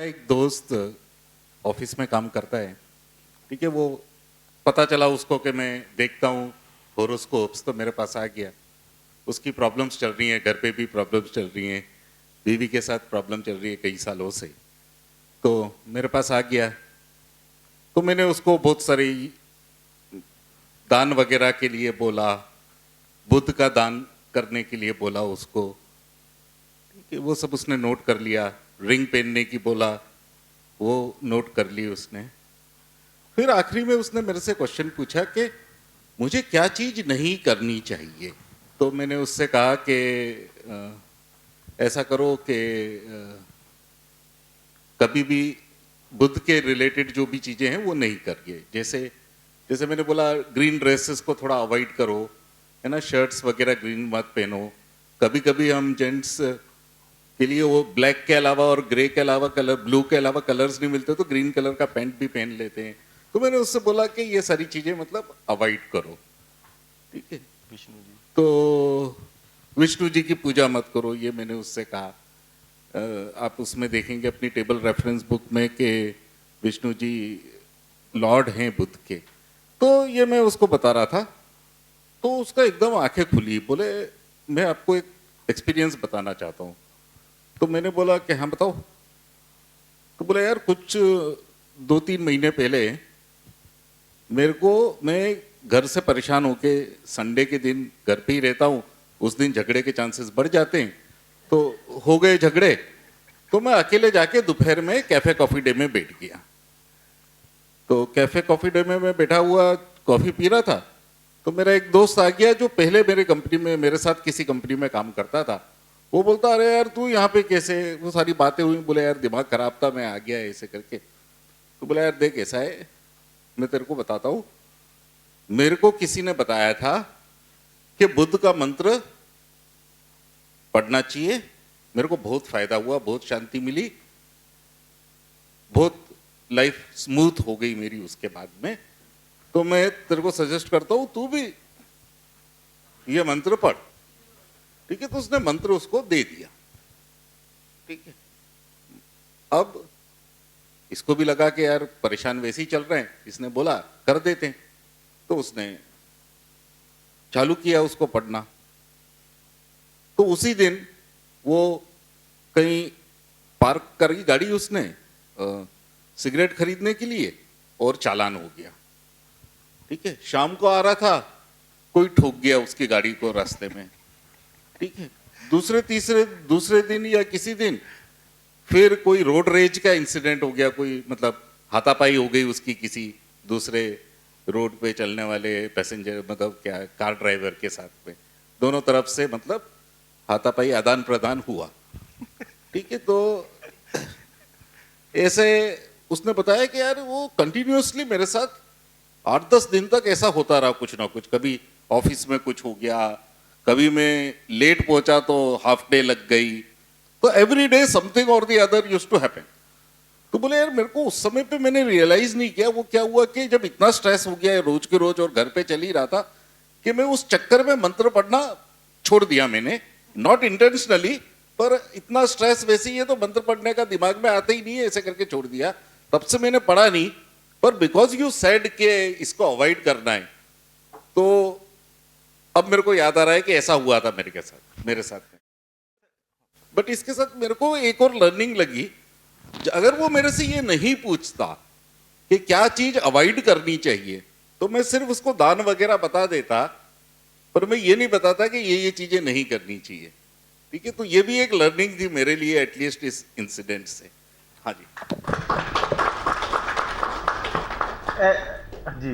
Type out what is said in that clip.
एक दोस्त ऑफिस में काम करता है, ठीक है। वो पता चला उसको कि मैं देखता हूँ होरोस्कोप्स, तो मेरे पास आ गया। उसकी प्रॉब्लम्स चल रही हैं, घर पे भी प्रॉब्लम्स चल रही हैं, बीवी के साथ प्रॉब्लम चल रही है कई सालों से। तो मेरे पास आ गया, तो मैंने उसको बहुत सारी दान वगैरह के लिए बोला, बुद्ध का दान करने के लिए बोला उसको, ठीक है। वो सब उसने नोट कर लिया। रिंग पहनने की बोला, वो नोट कर ली उसने। फिर आखिरी में उसने मेरे से क्वेश्चन पूछा कि मुझे क्या चीज नहीं करनी चाहिए। तो मैंने उससे कहा कि ऐसा करो कि कभी भी बुद्ध के रिलेटेड जो भी चीजें हैं वो नहीं करिए। जैसे जैसे मैंने बोला, ग्रीन ड्रेसेस को थोड़ा अवॉइड करो, है ना, शर्ट्स वगैरह ग्रीन मत पहनो। कभी कभी हम जेंट्स के लिए वो ब्लैक के अलावा और ग्रे के अलावा कलर, ब्लू के अलावा कलर्स नहीं मिलते, तो ग्रीन कलर का पैंट भी पहन लेते हैं। तो मैंने उससे बोला कि ये सारी चीजें मतलब अवॉइड करो, ठीक है। विष्णु जी, तो विष्णु जी की पूजा मत करो, ये मैंने उससे कहा। आप उसमें देखेंगे अपनी टेबल रेफरेंस बुक में कि विष्णु जी लॉर्ड हैं बुद्ध के। तो ये मैं उसको बता रहा था, तो उसका एकदम आंखें खुली, बोले मैं आपको एक एक्सपीरियंस बताना चाहता हूँ। तो मैंने बोला कि हाँ बताओ। तो बोला यार, कुछ 2-3 महीने पहले मैं घर से परेशान होके संडे के दिन घर पे ही रहता हूँ, उस दिन झगड़े के चांसेस बढ़ जाते हैं, तो हो गए झगड़े। तो मैं अकेले जाके दोपहर में कैफे कॉफी डे में बैठ गया। तो कैफे कॉफी डे में मैं बैठा हुआ कॉफी पी रहा था, तो मेरा एक दोस्त आ गया जो पहले मेरे कंपनी में, मेरे साथ किसी कंपनी में काम करता था। वो बोलता, अरे यार तू यहाँ पे कैसे, वो सारी बातें हुई। बोले यार दिमाग खराब था, मैं आ गया ऐसे करके। तो बोला यार देख ऐसा है, मैं तेरे को बताता हूँ। मेरे को किसी ने बताया था कि बुद्ध का मंत्र पढ़ना चाहिए, मेरे को बहुत फायदा हुआ, बहुत शांति मिली, बहुत लाइफ स्मूथ हो गई मेरी उसके बाद में। तो मैं तेरे को सजेस्ट करता हूं तू भी ये मंत्र पढ़, ठीक है। तो उसने मंत्र उसको दे दिया, ठीक है। अब इसको भी लगा कि यार परेशान वैसे ही चल रहे हैं, इसने बोला कर देते हैं। तो उसने चालू किया उसको पढ़ना। तो उसी दिन वो कहीं पार्क करी गाड़ी उसने सिगरेट खरीदने के लिए, और चालान हो गया, ठीक है। शाम को आ रहा था, कोई ठोक गया उसकी गाड़ी को रास्ते में, ठीक है। दूसरे दिन या किसी दिन फिर कोई रोड रेज का इंसिडेंट हो गया, कोई मतलब हाथापाई हो गई उसकी किसी दूसरे रोड पे चलने वाले पैसेंजर, मतलब क्या कार ड्राइवर के साथ में। दोनों तरफ से मतलब हाथापाई, आदान प्रदान हुआ, ठीक है। तो ऐसे उसने बताया कि यार वो कंटिन्यूअसली मेरे साथ 8-10 दिन तक ऐसा होता रहा, कुछ ना कुछ। कभी ऑफिस में कुछ हो गया, कभी मैं लेट पहुंचा तो हाफ डे लग गई। तो एवरी डे समथिंग और the other used to happen. तो बोले यार मेरे को उस समय पे मैंने रियलाइज नहीं किया वो क्या हुआ कि जब इतना स्ट्रेस हो गया है रोज के रोज और घर पे चल ही रहा था, कि मैं उस चक्कर में मंत्र पढ़ना छोड़ दिया मैंने, नॉट इंटेंशनली, पर इतना स्ट्रेस वैसे ही है तो मंत्र पढ़ने का दिमाग में आता ही नहीं है, ऐसे करके छोड़ दिया। तब से मैंने पढ़ा नहीं, पर बिकॉज यू सेड के इसको अवॉइड करना है, तो अब मेरे को याद आ रहा है कि ऐसा हुआ था मेरे साथ में। बट इसके साथ मेरे को एक और लर्निंग लगी, अगर वो मेरे से ये नहीं पूछता कि क्या चीज अवॉइड करनी चाहिए, तो मैं सिर्फ उसको दान वगैरह बता देता, पर मैं ये नहीं बताता कि ये चीजें नहीं करनी चाहिए, ठीक है। तो ये भी एक लर्निंग थी मेरे लिए, एटलीस्ट इस इंसिडेंट से। हाँ जी जी